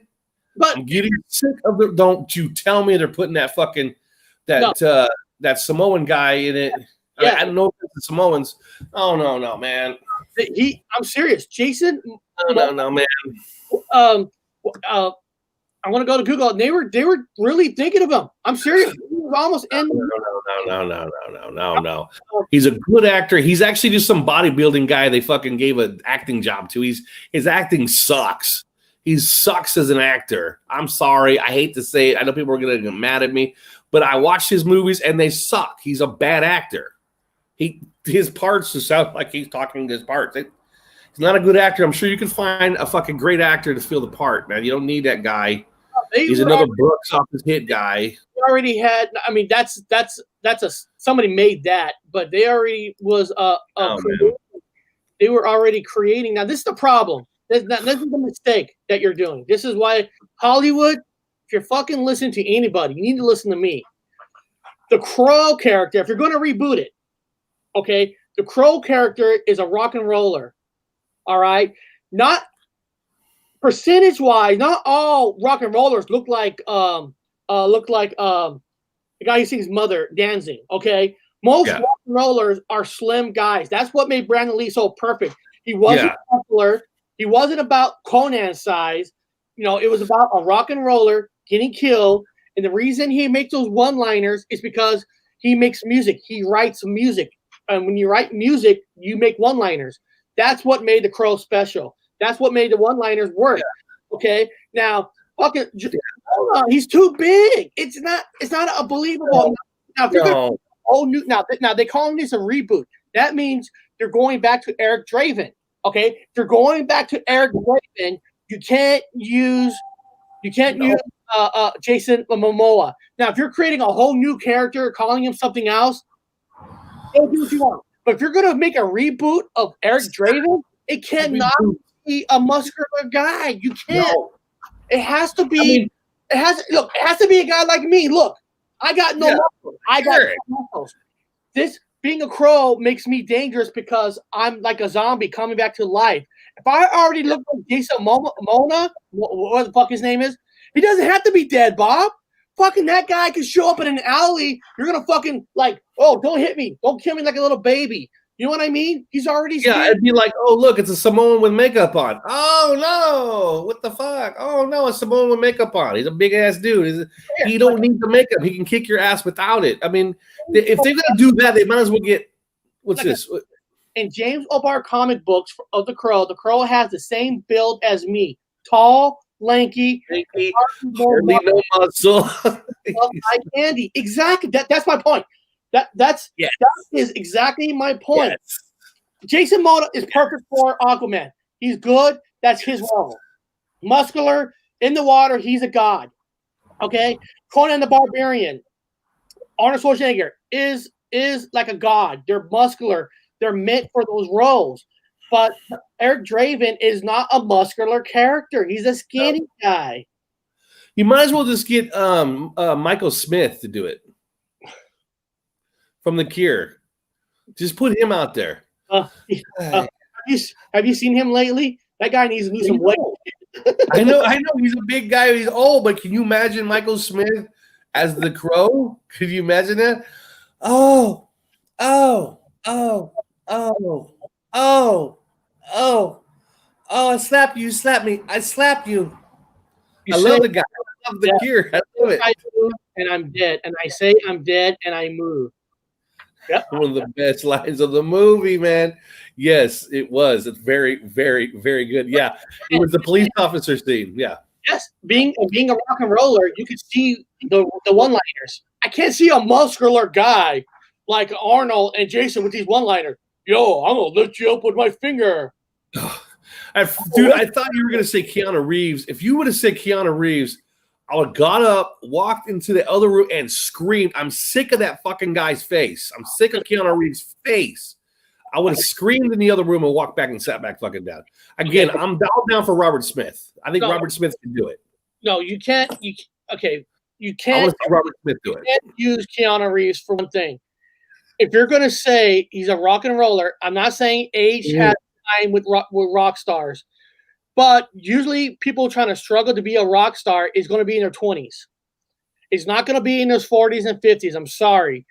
But I'm getting sick of the. Don't you tell me they're putting that fucking that Samoan guy in it. Yeah. I don't know if it's the Samoans. Oh no, man. I'm serious, Jason. No, man. I want to go to Google. And they were really thinking of him. I'm serious. He was almost in. No. He's a good actor. He's actually just some bodybuilding guy they fucking gave an acting job to. His acting sucks. He sucks as an actor. I'm sorry. I hate to say it. I know people are going to get mad at me, but I watched his movies and they suck. He's a bad actor. His parts just sound like he's talking his parts. He's not a good actor. I'm sure you can find a fucking great actor to fill the part, man. You don't need that guy. He's another Brooks off his hit guy. They already had. I mean, that's somebody made that, but they already was they were already creating. Now this is the problem. This is the mistake that you're doing. This is why Hollywood. If you're fucking listening to anybody, you need to listen to me. The Crow character. If you're going to reboot it, okay, the Crow character is a rock and roller. All right, not percentage-wise. Not all rock and rollers look like the guy who sings Mother Dancing. Okay, most rock and rollers are slim guys. That's what made Brandon Lee so perfect. He wasn't popular. He wasn't about Conan's size. It was about a rock and roller getting killed. And the reason he makes those one-liners is because he makes music. He writes music. And when you write music, you make one-liners. That's what made The Crow special. That's what made the one-liners work. Yeah. Okay, now fucking hold on, he's too big. It's not a believable. Now if you're gonna new now they call this a reboot. That means they're going back to Eric Draven. Okay, if you're going back to Eric Draven, you can't use Jason Momoa. Now if you're creating a whole new character, calling him something else, don't do what you want. But if you're going to make a reboot of Eric Draven, it cannot be a muscular guy. You can't. No. It has to be. It has to be a guy like me. Look, I got no muscles. I got no muscles. This being a Crow makes me dangerous because I'm like a zombie coming back to life. If I already look like Jason Momoa, what the fuck his name is, he doesn't have to be dead, Bob. Fucking that guy can show up in an alley. You're gonna fucking don't hit me, don't kill me like a little baby. You know what I mean? He's already It'd be like, oh look, it's a Samoan with makeup on. Oh no, what the fuck? Oh no, a Samoan with makeup on. He's a big ass dude. He don't need the makeup. He can kick your ass without it. I mean, if they're gonna do that, they might as well get this. In James O'Barr comic books of the Crow has the same build as me, tall. Lanky, no muscle. Like Andy. Exactly. That's my point. That is exactly my point. Yes. Jason Momoa is perfect for Aquaman. He's good. That's his role. Muscular in the water. He's a god. Okay. Conan the Barbarian. Arnold Schwarzenegger is like a god. They're muscular. They're meant for those roles. But Eric Draven is not a muscular character. He's a skinny guy. You might as well just get Michael Smith to do it from The Cure. Just put him out there. Have you seen him lately? That guy needs to lose some weight. I know. He's a big guy. He's old, but can you imagine Michael Smith as the Crow? Could you imagine that? Oh, I slapped you. You slapped me. I slapped you. I love the guy. I love The Cure. I love it. I move and I'm dead. And I say I'm dead and I move. Yep. One of the best lines of the movie, man. Yes, it was. It's very, very, very good. Yeah, it was the police officer scene. Yeah. Yes, being a rock and roller, you could see the one-liners. I can't see a muscular guy like Arnold and Jason with these one-liners. Yo, I'm gonna lift you up with my finger. Dude, I thought you were gonna say Keanu Reeves. If you would have said Keanu Reeves, I would have got up, walked into the other room, and screamed. I'm sick of that fucking guy's face. I'm sick of Keanu Reeves' face. I would have screamed in the other room and walked back and sat back fucking down. Again, I'm down for Robert Smith. I think Robert Smith can do it. No, you can't. You can't. I want to see Robert Smith do it. You can't use Keanu Reeves for one thing. If you're going to say he's a rock and roller, I'm not saying age has time with rock stars, but usually people trying to struggle to be a rock star is going to be in their 20s. It's not going to be in their 40s and 50s. I'm sorry.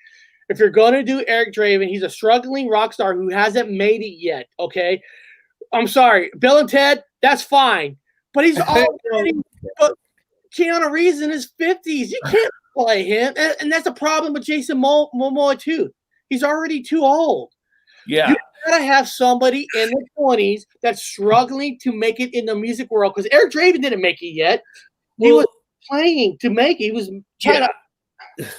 If you're going to do Eric Draven, he's a struggling rock star who hasn't made it yet, okay? I'm sorry. Bill and Ted, that's fine. But he's already – Keanu Reeves in his 50s. You can't play him. And that's a problem with Jason Momoa too. He's already too old. Yeah. You got to have somebody in their 20s that's struggling to make it in the music world because Eric Draven didn't make it yet. He was playing to make it. He was trying to –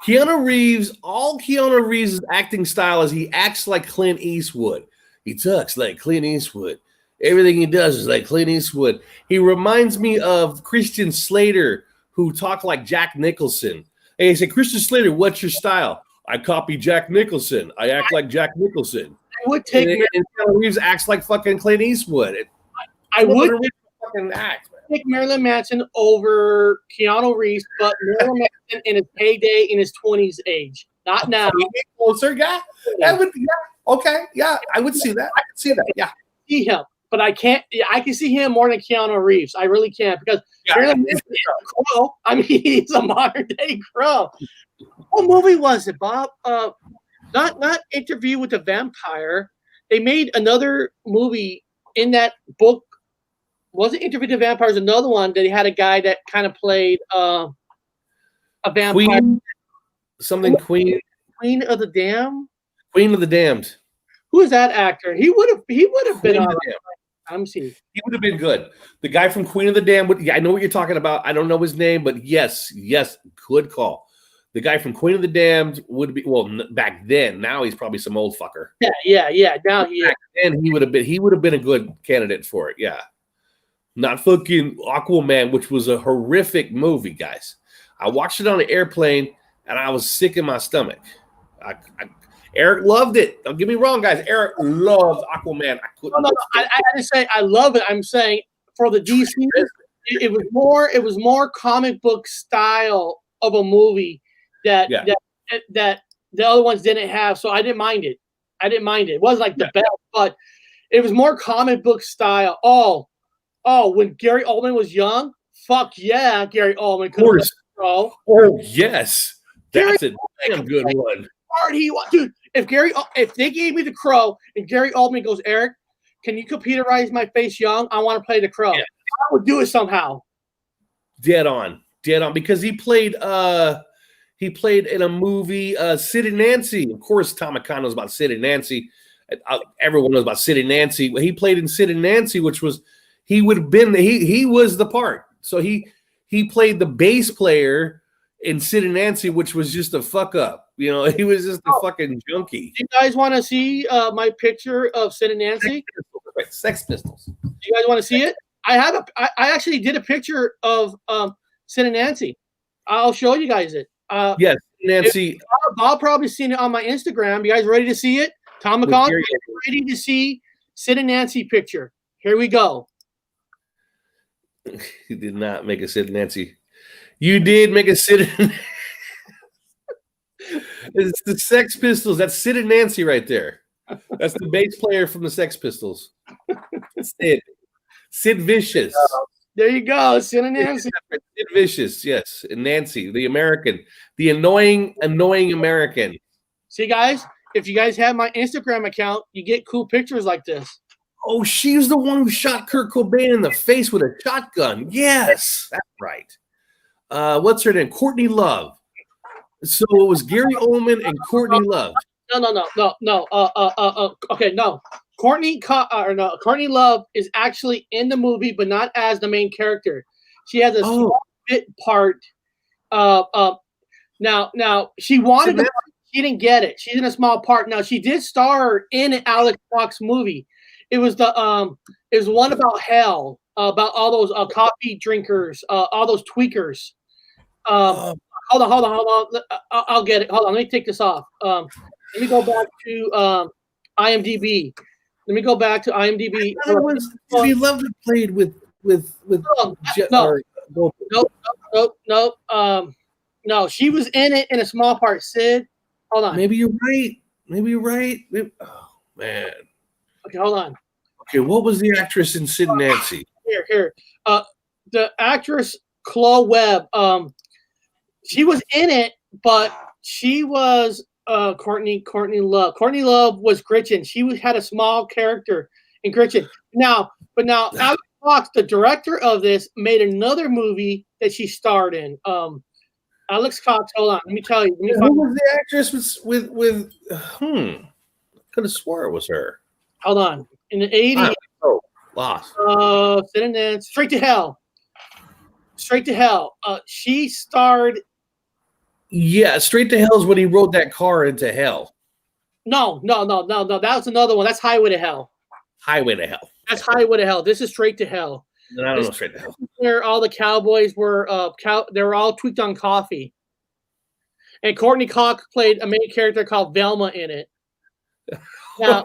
Keanu Reeves, all Keanu Reeves' acting style is he acts like Clint Eastwood. He talks like Clint Eastwood. Everything he does is like Clint Eastwood. He reminds me of Christian Slater, who talked like Jack Nicholson. And he said, Christian Slater, what's your style? I copy Jack Nicholson. I act like Jack Nicholson. I would take and Keanu Reeves acts like fucking Clint Eastwood. I would fucking act. Pick Marilyn Manson over Keanu Reeves, but Marilyn Manson in his heyday in his 20s age, not now. Closer guy? That would, okay, yeah, I would see that. I can see that. Yeah, see him, but I can't. I can see him more than Keanu Reeves. I really can't because Marilyn Manson is a crow. I mean, he's a modern day crow. What movie was it, Bob? Not Interview with the Vampire. They made another movie in that book. Wasn't Interview with the Vampire? Was another one that he had a guy that kind of played a vampire. Queen of the Damned. Queen of the Damned. Who is that actor? He would have been on. I'm seeing. He would have been good. The guy from Queen of the Damned. I know what you're talking about. I don't know his name, but yes, good call. The guy from Queen of the Damned would be back then. Now he's probably some old fucker. Yeah. Now back then he would have been a good candidate for it. Yeah. Not fucking Aquaman, which was a horrific movie, guys. I watched it on an airplane, and I was sick in my stomach. Eric loved it. Don't get me wrong, guys. Eric loved Aquaman. I didn't say I love it. I'm saying for the DC, it was more comic book style of a movie that the other ones didn't have. So I didn't mind it. It wasn't like the best, but it was more comic book style. Oh, when Gary Oldman was young, fuck yeah, Gary Oldman. Of course. Oh, yes. That's a damn good one. Dude, if they gave me the Crow and Gary Oldman goes, Eric, can you computerize my face young? I want to play the Crow. Yeah. I would do it somehow. Dead on. Because he played in a movie, Sid and Nancy. Of course, Tom McConnell knows about Sid and Nancy. Everyone knows about Sid and Nancy. He played in Sid and Nancy, which was he was the part. So he played the bass player in Sid and Nancy, which was just a fuck up. You know, he was just a fucking junkie. You guys want to see my picture of Sid and Nancy? Right, Sex Pistols. You guys want to see it? I actually did a picture of Sid and Nancy. I'll show you guys it. Yes, Nancy. Bob probably seen it on my Instagram. You guys ready to see it? Tom McCall, ready to see Sid and Nancy picture. Here we go. You did not make a Sid and Nancy. You did make a Sid and It's the Sex Pistols. That's Sid and Nancy right there. That's the bass player from the Sex Pistols. Sid Vicious. There you go, Sid and Nancy. Sid Vicious, yes. And Nancy, the American. The annoying American. See, guys, if you guys have my Instagram account, you get cool pictures like this. Oh, she's the one who shot Kurt Cobain in the face with a shotgun. Yes, that's right. What's her name? Courtney Love. So it was Gary Oldman and Courtney Love. No. Okay, no. Courtney Love is actually in the movie, but not as the main character. She has a small bit part. Now she wanted to. She didn't get it. She's in a small part. Now she did star in an Alex Fox movie. It was one about hell, about all those coffee drinkers, all those tweakers. Hold on. I'll get it. Hold on. Let me take this off. Let me go back to IMDb. We loved it played with no. She was in it in a small part. Sid, hold on. Maybe you're right. Oh man. Okay, hold on. Okay, what was the actress in Sid and Nancy? Here. The actress Chloe Webb. She was in it, but she was Courtney Love. Courtney Love was Gretchen. She had a small character in Gretchen. Now Alex Fox, the director of this, made another movie that she starred in. Alex Cox, hold on. Let me tell you. Who was the actress with could have swore it was her. Hold on. In the 80s. Lost. Sid and Nancy. Straight to Hell. She starred. Yeah, Straight to Hell is when he rode that car into hell. No. That was another one. That's Highway to Hell. That's Highway to Hell. This is Straight to Hell. No, I don't know Straight to Hell. Where all the cowboys were, they were all tweaked on coffee. And Courtney Cox played a main character called Velma in it. Now,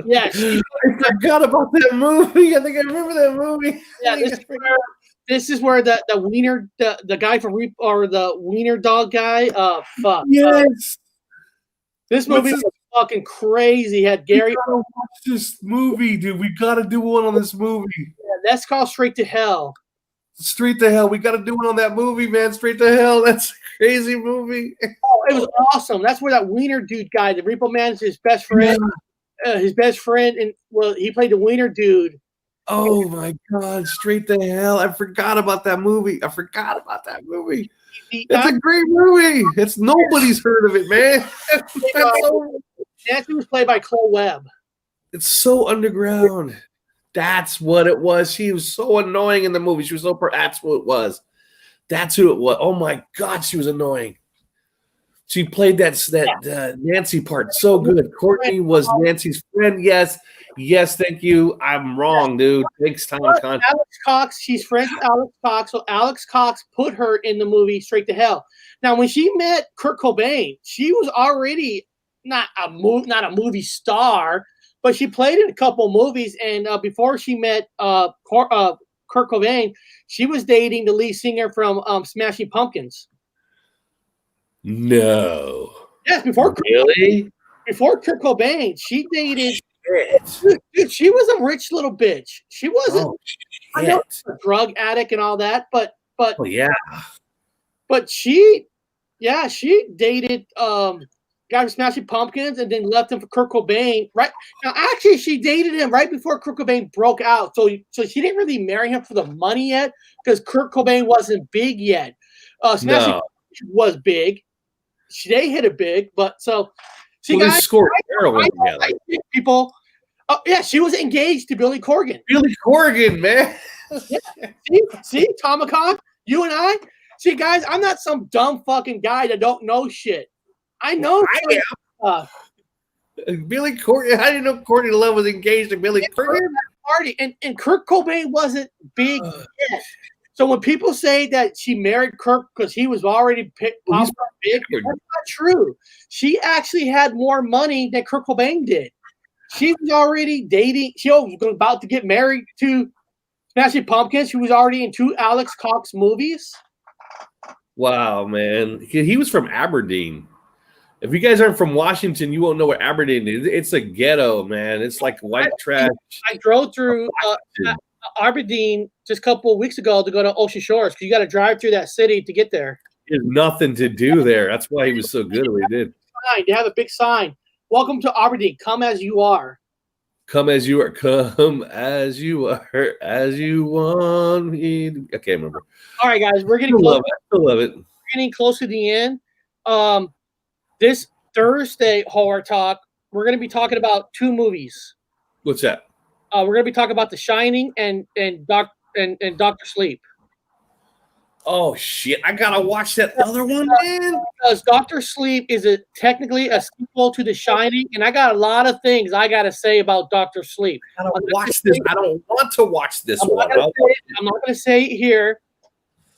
yeah, I forgot about that movie. I think I remember that movie. Yeah, this is where the wiener, the guy from the wiener dog guy. Fuck. Yes. This movie was fucking crazy. Had Gary. We gotta watch this movie, dude. We gotta do one on this movie. Yeah, that's called Straight to Hell. Straight to Hell. We gotta do one on that movie, man. Straight to Hell. That's a crazy movie. Oh, it was awesome. That's where that wiener dude guy, the Repo Man, is his best friend. Yeah. His best friend, and he played the wiener dude. Oh my God! Straight to Hell. I forgot about that movie. It's a great movie. It's nobody's heard of it, man. Nancy was played by Chloe Webb. It's so underground. That's what it was. She was so annoying in the movie. She was so. That's what it was. That's who it was. Oh my God, she was annoying. She played that Nancy part so good. Courtney was Nancy's friend. Yes, thank you. I'm wrong, dude. Thanks, Tom. Alex Cox, she's friends with Alex Cox, so Alex Cox put her in the movie Straight to Hell. Now, when she met Kurt Cobain, she was already not a movie star, but she played in a couple movies. And before she met Kurt Cobain, she was dating the lead singer from Smashing Pumpkins. No. Yes, before Kurt Cobain, she dated. Dude, she was a rich little bitch. She wasn't. I know, a drug addict and all that, but she dated guy from Smashing Pumpkins and then left him for Kurt Cobain. Right now, actually, she dated him right before Kurt Cobain broke out. So she didn't really marry him for the money yet because Kurt Cobain wasn't big yet. Smashing Pumpkins was big. They hit it big, but so see, guys, scored heroin together. People, she was engaged to Billy Corgan. Billy Corgan, man. See, Tomahawk, you and I. See, guys, I'm not some dumb fucking guy that don't know shit. I know. Billy Courtney. How do you know Courtney Love was engaged to Billy Courtney? Party, and Kurt Cobain wasn't big yet. So when people say that she married Kurt because he was already big, that's not true. She actually had more money than Kurt Cobain did. She was already dating. She was about to get married to Smashing Pumpkins. She was already in 2 Alex Cox movies. Wow, man. He was from Aberdeen. If you guys aren't from Washington, you won't know what Aberdeen is. It's a ghetto, man. It's like white trash. I drove through Aberdeen just a couple of weeks ago to go to Ocean Shores because you got to drive through that city to get there. There's nothing to do there. That's why he was so good at what he did. They have a big sign. Welcome to Aberdeen. Come as you are. Come as you are. Come as you are. As you want me. I can't remember. All right, guys. We're getting close. I love it. We're getting close to the end. This Thursday, Horror Talk, we're going to be talking about 2 movies. What's that? We're going to be talking about The Shining and Dr. Sleep. Oh shit! I gotta watch that other one, man. Because Dr. Sleep is technically a sequel to The Shining, and I got a lot of things I got to say about Dr. Sleep. I don't watch this. I don't want to watch this one. I'm not going to say it here.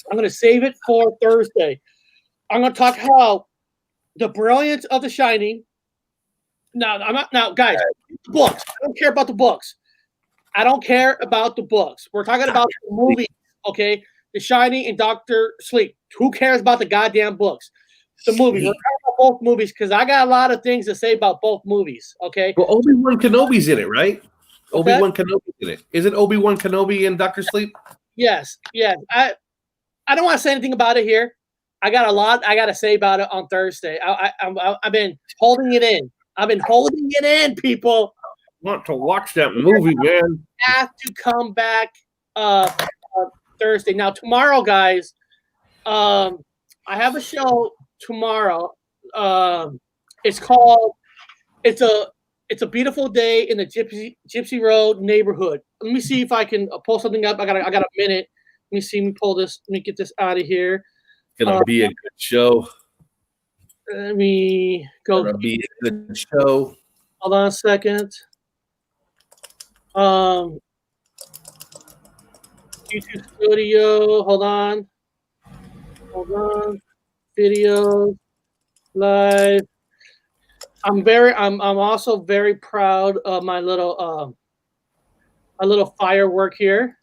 I'm going to save it for Thursday. I'm going to talk how the brilliance of The Shining. Now, guys. Books. I don't care about the books. I don't care about the books. We're talking about the movie, okay? The Shining and Dr. Sleep. Who cares about the goddamn books? The movies. We're talking about both movies because I got a lot of things to say about both movies, okay? Well, Obi-Wan Kenobi's in it, right? Obi-Wan Kenobi's in it. Isn't Obi-Wan Kenobi in Dr. Sleep? Yes. I don't want to say anything about it here. I got a lot I got to say about it on Thursday. I've been holding it in. I've been holding it in, people. I want to watch that movie, man. Have to come back Thursday. Now, tomorrow, guys, I have a show tomorrow. It's called It's a Beautiful Day in the Gypsy Road neighborhood. Let me see if I can pull something up. I got a minute. Let me see. Let me pull this. Let me get this out of here. Gonna be a good show. Let me go. Gonna be a good show. Hold on a second. YouTube Studio. Hold on. Video live. I'm also very proud of my little firework here.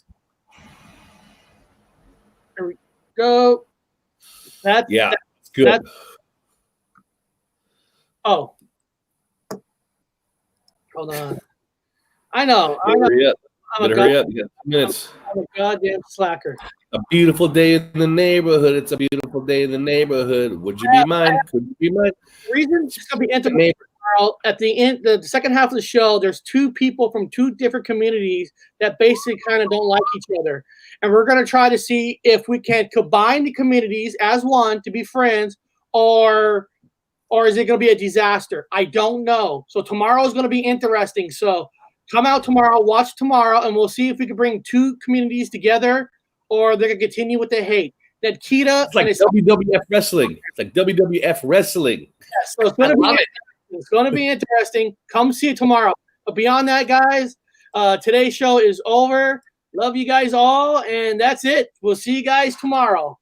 There we go. That's good. Oh. Hold on. I know. Hurry up. Hurry up. You got 2 minutes. I'm a goddamn slacker. A beautiful day in the neighborhood. It's a beautiful day in the neighborhood. Would you be mine? Could you be mine? The reason it's going to be intimate tomorrow, at the end, the second half of the show, there's 2 people from 2 different communities that basically kind of don't like each other. And we're going to try to see if we can combine the communities as one to be friends, or is it going to be a disaster? I don't know. So tomorrow is going to be interesting. So come out tomorrow, watch tomorrow, and we'll see if we can bring 2 communities together, or they're going to continue with the hate. That Kita, it's like WWF wrestling. It's like WWF wrestling. Yes, so it's going to be interesting. Come see it tomorrow. But beyond that, guys, today's show is over. Love you guys all, and that's it. We'll see you guys tomorrow.